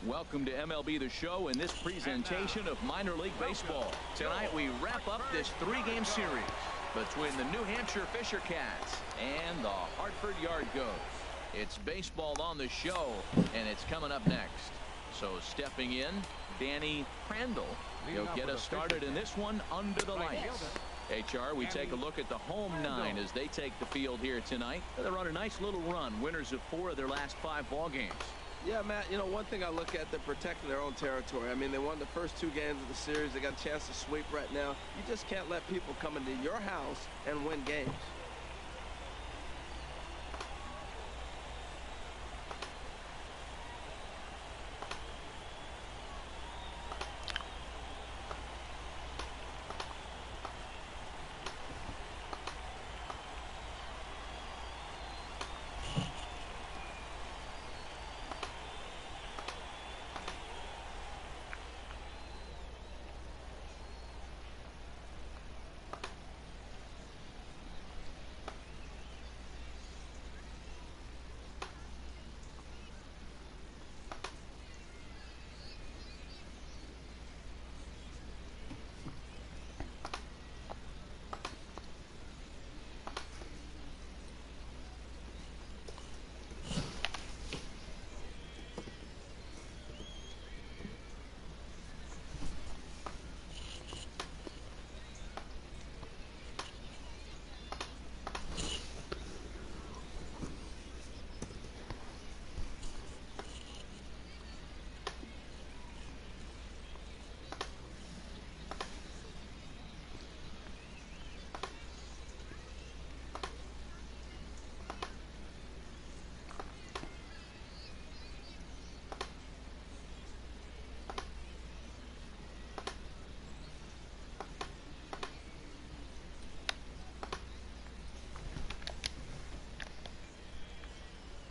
Welcome to MLB The Show and this presentation of minor league baseball. Tonight we wrap up this three-game series between the New Hampshire Fisher Cats and the Hartford Yard Goats. It's baseball on the show, and it's coming up next. So stepping in, Danny Crandall. He'll get us started in this one under the lights. HR, we take a look at the home nine as they take the field here tonight. They're on a nice little run, winners of 4 of their last 5 ball games. Yeah, Matt, you know, one thing I look at, they're protecting their own territory. I mean, they won the first 2 games of the series. They got a chance to sweep right now. You just can't let people come into your house and win games.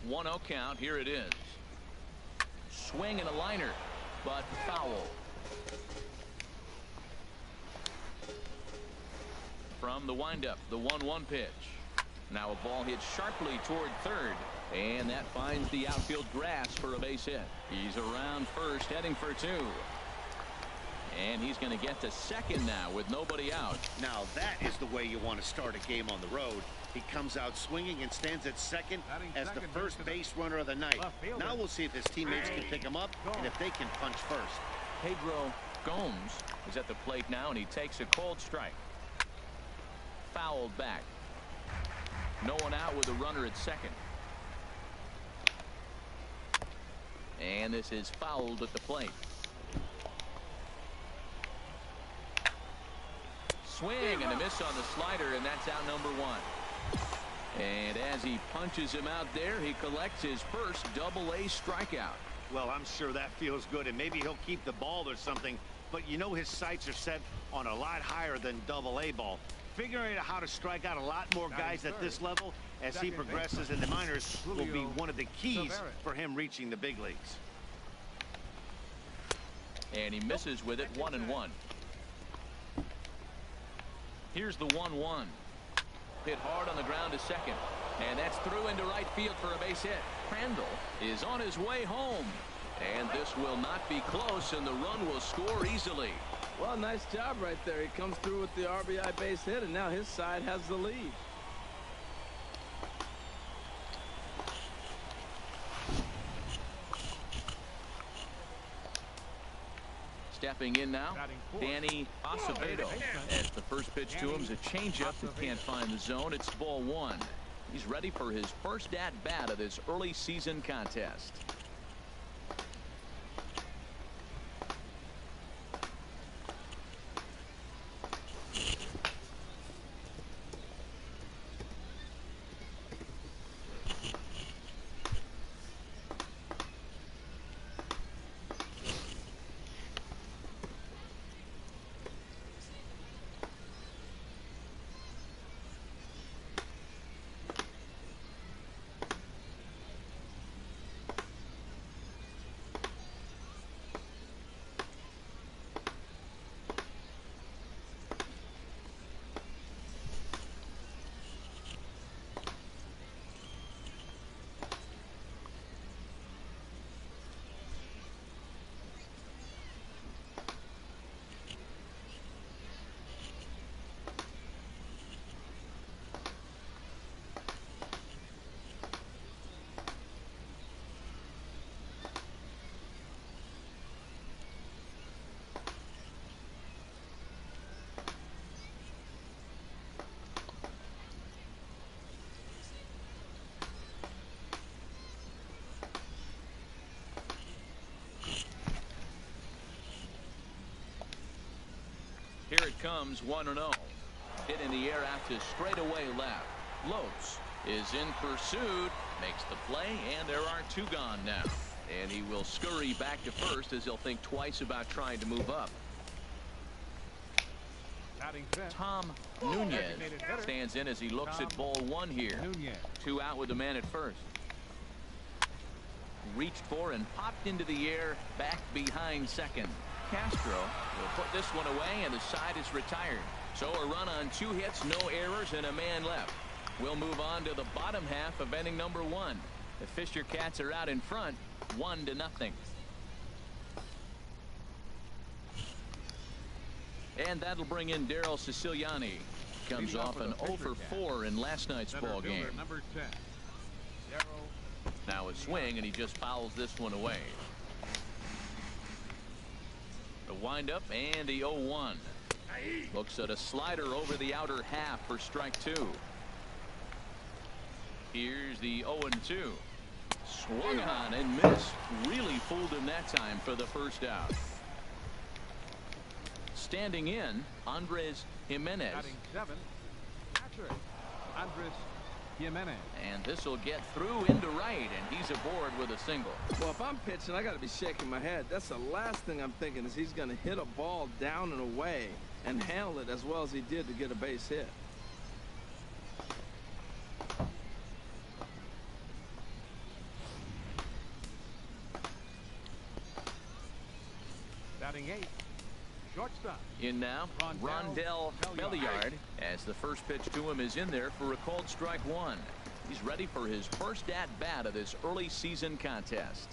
One 0 count. Here it is. Swing and a liner, but foul. From the windup, the 1-1 pitch. Now a ball hit sharply toward third, and that finds the outfield grass for a base hit. He's around first, heading for 2. And he's going to get to second now with nobody out. Now that is the way you want to start a game on the road. He comes out swinging and stands at second as the first base runner of the night. Now we'll see if his teammates can pick him up and if they can punch first. Pedro Gomes is at the plate now, and he takes a cold strike. Fouled back. No one out with a runner at second. And this is fouled at the plate. Swing and a miss on the slider, and that's out number 1. And as he punches him out there, he collects his first Double-A strikeout. Well, I'm sure that feels good, and maybe he'll keep the ball or something, but you know his sights are set on a lot higher than Double-A ball. Figuring out how to strike out a lot more guys at this level as he progresses in the minors will be one of the keys for him reaching the big leagues. And he misses with it, 1-1. Here's the 1-1. Hit hard on the ground to second, and that's through into right field for a base hit. Crandall is on his way home, and this will not be close, and the run will score easily. Well, nice job right there. He comes through with the RBI base hit, and now his side has the lead. Stepping in now, Danny Acevedo. As the first pitch to him is a changeup that can't find the zone. It's ball 1. He's ready for his first at-bat of this early season contest. comes 1-0. Hit in the air after straightaway left. Lopes is in pursuit, makes the play, and there are 2 gone now. And he will scurry back to first as he'll think twice about trying to move up. Tom Nunez stands in as he looks at ball 1 here. 2 out with the man at first. Reached for and popped into the air back behind second. Castro will put this one away, and the side is retired. So a run on 2 hits, no errors, and a man left. We'll move on to the bottom half of inning number 1. The Fisher Cats are out in front, 1-0. And that'll bring in Daryl Siciliani. Comes off an 0 for 4 in last night's ball game. Number 10. Now a swing, and he just fouls this one away. The windup and the 0-1. Looks at a slider over the outer half for strike 2. Here's the 0-2. Swung on and missed. Really fooled him that time for the first out. Standing in, Andres Jimenez. Batting 7. Catcher, Andres Jimenez. And this will get through into right, and he's aboard with a single. Well, if I'm pitching, I got to be shaking my head. That's the last thing I'm thinking, is he's going to hit a ball down and away and handle it as well as he did to get a base hit. Batting 8. Shortstop. In now, Rondell Belliard, as the first pitch to him is in there for a called strike 1. He's ready for his first at-bat of this early season contest.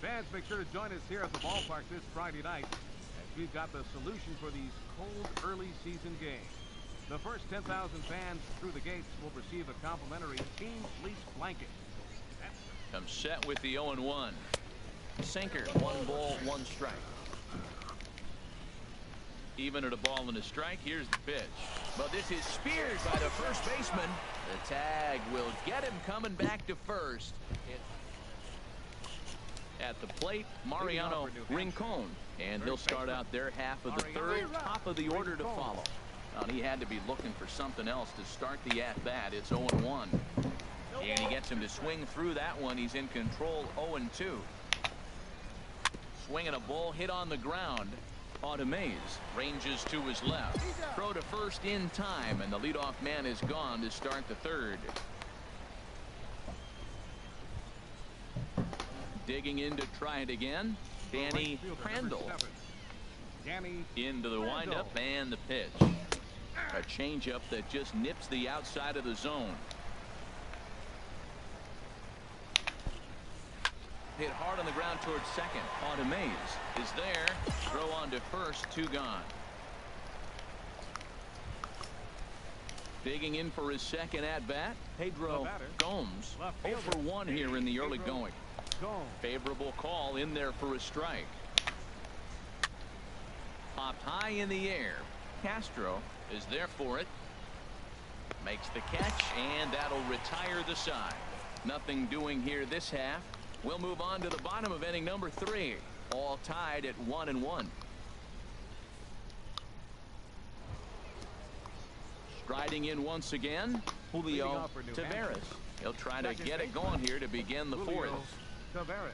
Fans, make sure to join us here at the ballpark this Friday night as we've got the solution for these cold early season games. The first 10,000 fans through the gates will receive a complimentary team fleece blanket. Comes set with the 0-1. Sinker, 1 ball, 1 strike. Even at a ball and a strike, here's the pitch. But this is speared by the first baseman. The tag will get him coming back to first. At the plate, Mariano Rincon, and he'll start out their half of the third, top of the order to follow. Well, he had to be looking for something else to start the at-bat. It's 0-1. And he gets him to swing through that one. He's in control, 0-2. Swinging a ball hit on the ground. Automaze ranges to his left. Throw to first in time, and the leadoff man is gone to start the third. Digging in to try it again, Danny Crandall. Into the windup and the pitch. A changeup that just nips the outside of the zone. Hit hard on the ground towards second. Automaze is there. Throw on to first, 2 gone. Digging in for his second at-bat, Pedro Gomes. 0 for 1 here in the early going. Favorable call in there for a strike. Popped high in the air. Castro is there for it. Makes the catch, and that'll retire the side. Nothing doing here this half. We'll move on to the bottom of inning number 3. All tied at 1-1. Striding in once again, Julio Taveras. He'll try to get it going here to begin the 4th. Taveras.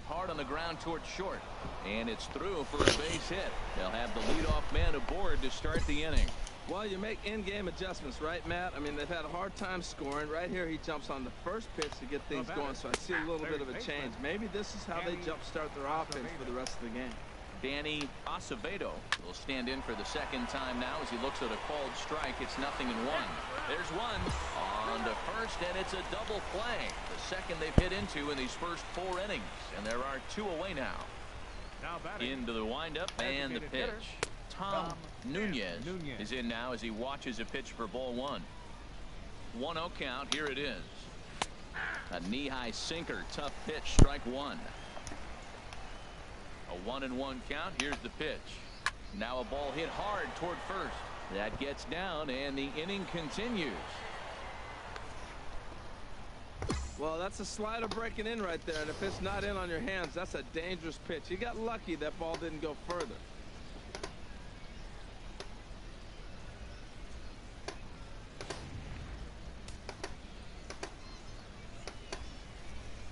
Hard on the ground towards short, and it's through for a base hit. They'll have the leadoff man aboard to start the inning. Well, you make in-game adjustments, right, Matt? I mean, they've had a hard time scoring. Right here, he jumps on the first pitch to get things going, so I see a little bit of a change. Maybe this is how they jumpstart their offense for the rest of the game. Danny Acevedo will stand in for the second time now as he looks at a called strike. It's 0-1. There's one on to first, and it's a double play. The second they've hit into in these first 4 innings, and there are 2 away now. Into the windup and the pitch. Tom Nunez is in now as he watches a pitch for ball 1. 1-0 count. Here it is. A knee-high sinker. Tough pitch. Strike 1. A 1-1 count. Here's the pitch. Now a ball hit hard toward first. That gets down, and the inning continues. Well, that's a slider breaking in right there, and if it's not in on your hands, that's a dangerous pitch. You got lucky that ball didn't go further.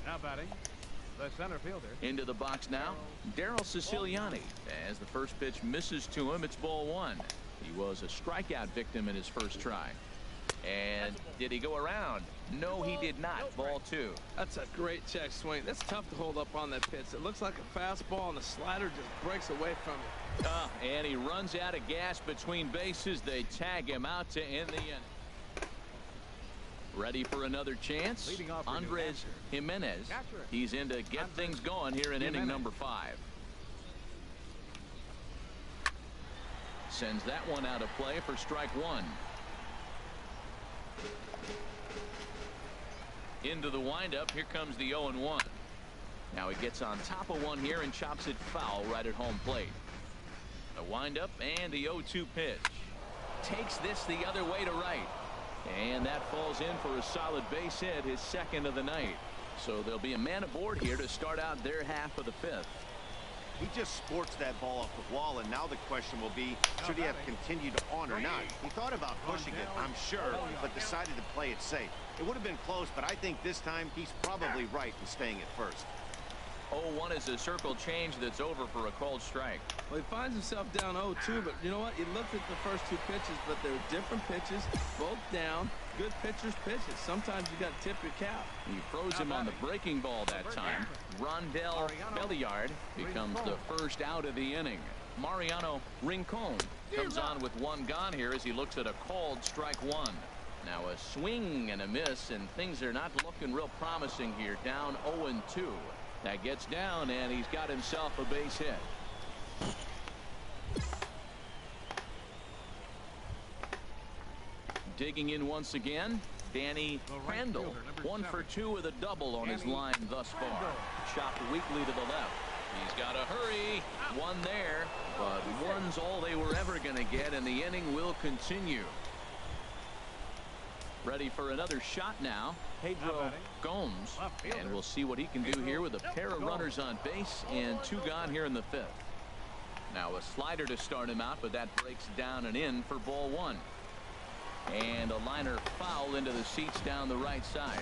Now batting, the center fielder. Into the box now, Daryl Siciliani. As the first pitch misses to him, it's ball 1. He was a strikeout victim in his first try. And did he go around? No, he did not. Ball 2. That's a great check swing. That's tough to hold up on that pitch. It looks like a fastball, and the slider just breaks away from it. And he runs out of gas between bases. They tag him out to end the inning. Ready for another chance? Andres Jimenez. He's in to get things going here in inning number 5. Sends that one out of play for strike 1. Into the windup. Here comes the 0-1. Now he gets on top of one here and chops it foul right at home plate. The windup and the 0-2 pitch. Takes this the other way to right. And that falls in for a solid base hit, his second of the night. So there'll be a man aboard here to start out their half of the 5th. He just sports that ball off the wall, and now the question will be, should he have continued on or not? He thought about pushing it, I'm sure, but decided to play it safe. It would have been close, but I think this time he's probably right in staying at first. 0-1 is a circle change that's over for a called strike. Well, he finds himself down 0-2, but you know what? He looked at the first 2 pitches, but they're different pitches, both down. Good pitchers' pitches. Sometimes you got to tip your cap. He froze him on the breaking ball that time. Rondell Belliard becomes the first out of the inning. Mariano Rincon comes on with 1 gone here as he looks at a called strike 1. Now a swing and a miss, and things are not looking real promising here. Down 0-2. That gets down, and he's got himself a base hit. Digging in once again, Danny Crandall. 1 for 2 with a double on his line thus far. Chopped weakly to the left. He's got to hurry. 1 there, but 1's all they were ever going to get, and the inning will continue. Ready for another shot now, Pedro Gomes, and we'll see what he can do here with a pair of runners on base and 2 gone here in the 5th. Now a slider to start him out, but that breaks down and in for ball 1. And a liner foul into the seats down the right side.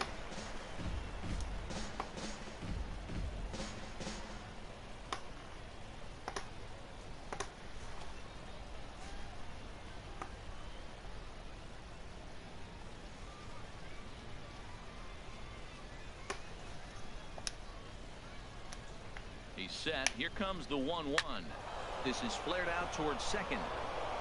He's set. Here comes the 1-1. This is flared out towards second.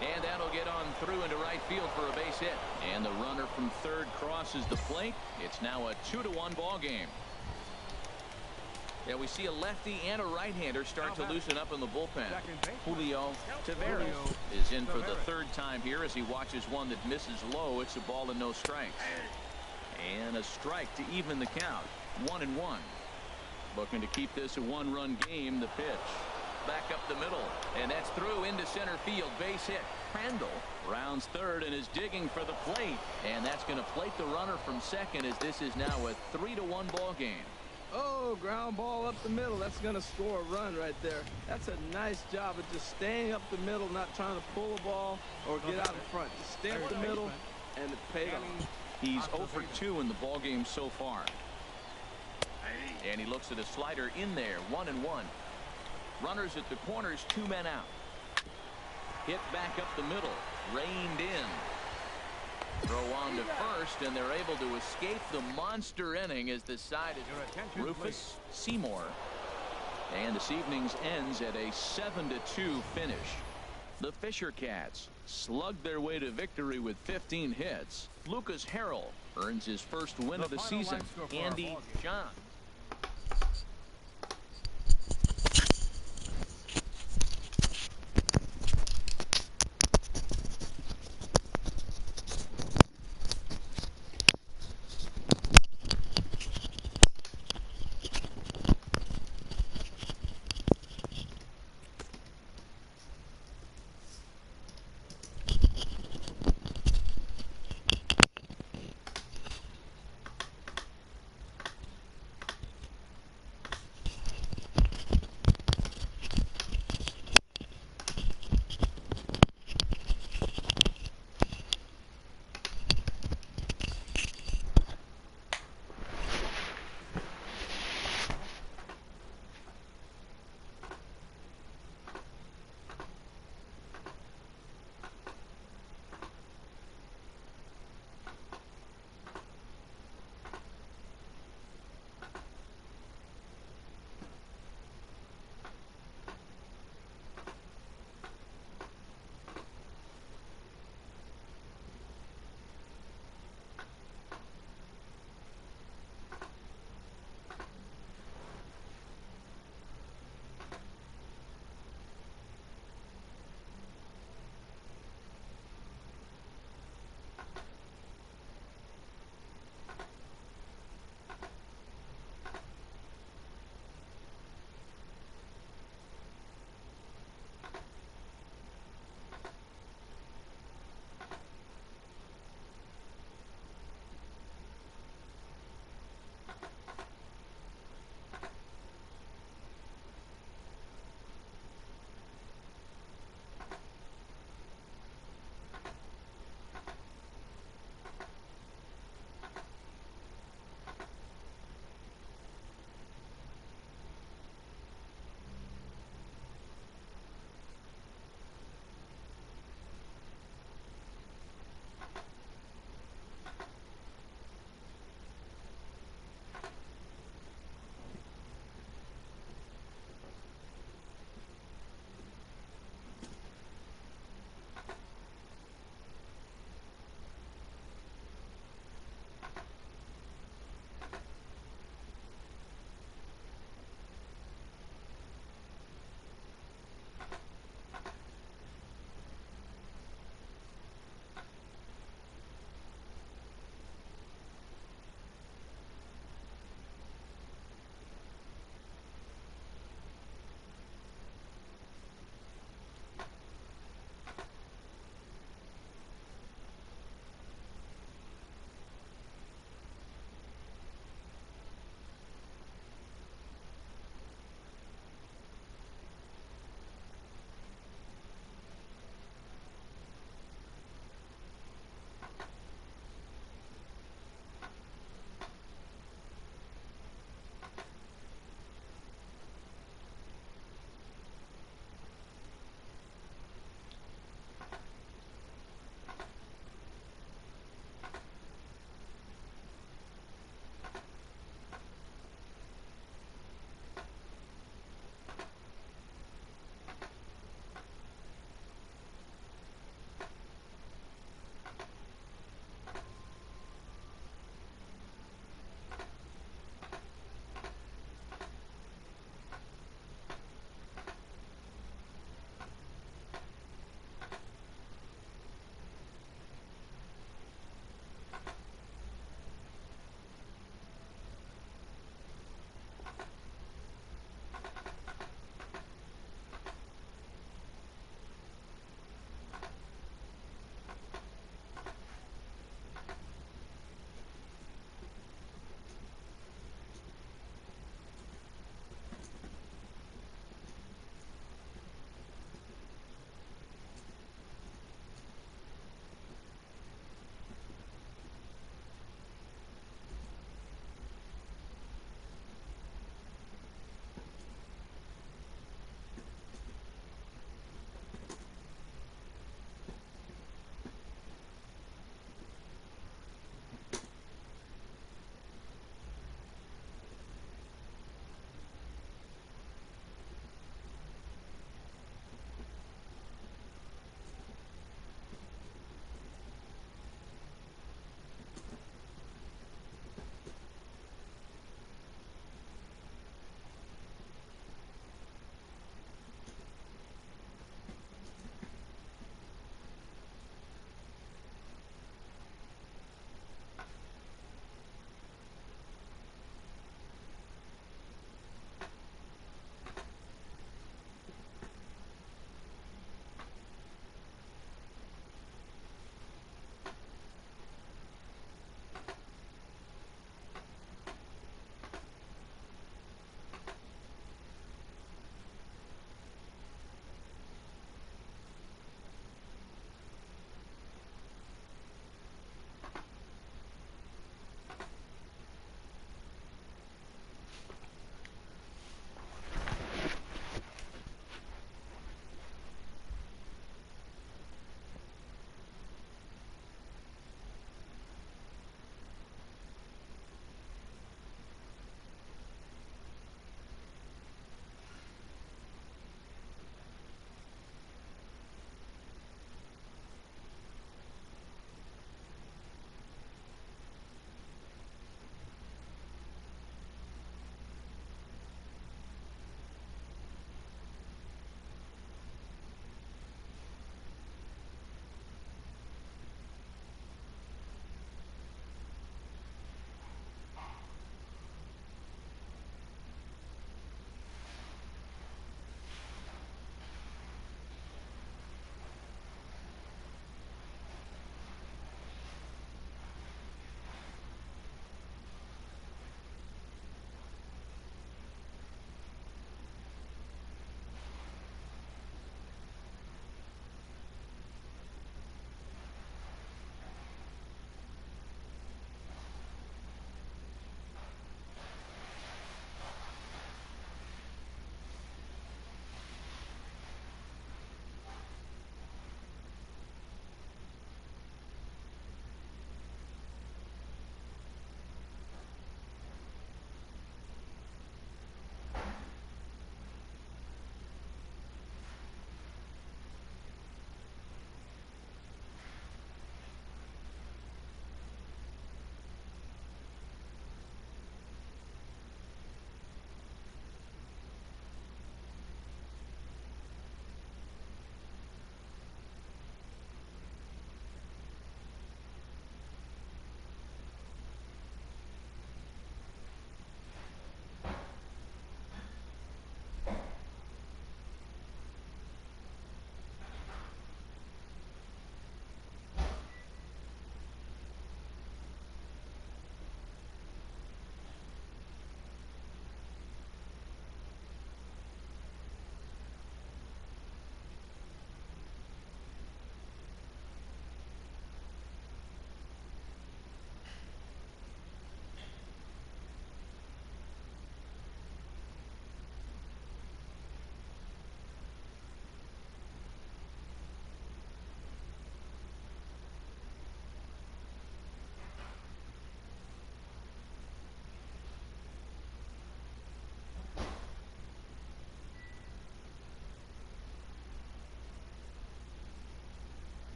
And that'll get on through into right field for a base hit. And the runner from third crosses the plate. It's now a 2-1 ball game. Yeah, we see a lefty and a right-hander start to loosen up in the bullpen. Julio Taveras is in for the 3rd time here as he watches one that misses low. It's a ball and no strikes. And a strike to even the count. 1-1. Looking to keep this a 1-run game. The pitch. back up the middle, and that's through into center field. Base hit. Crandall rounds third and is digging for the plate, and that's going to plate the runner from second, as this is now a 3-1 ball game. Oh, ground ball up the middle. That's going to score a run right there. That's a nice job of just staying up the middle, not trying to pull a ball or get out in front. Just stay up the middle, and it paid off. He's 0 for 2 in the ball game so far. And he looks at a slider in there. 1-1. Runners at the corners, 2 men out. Hit back up the middle. Reined in. Throw on to first, and they're able to escape the monster inning as the side is Rufus Seymour. And this evening's ends at a 7-2 finish. The Fisher Cats slugged their way to victory with 15 hits. Lucas Harrell earns his first win of the season. Andy John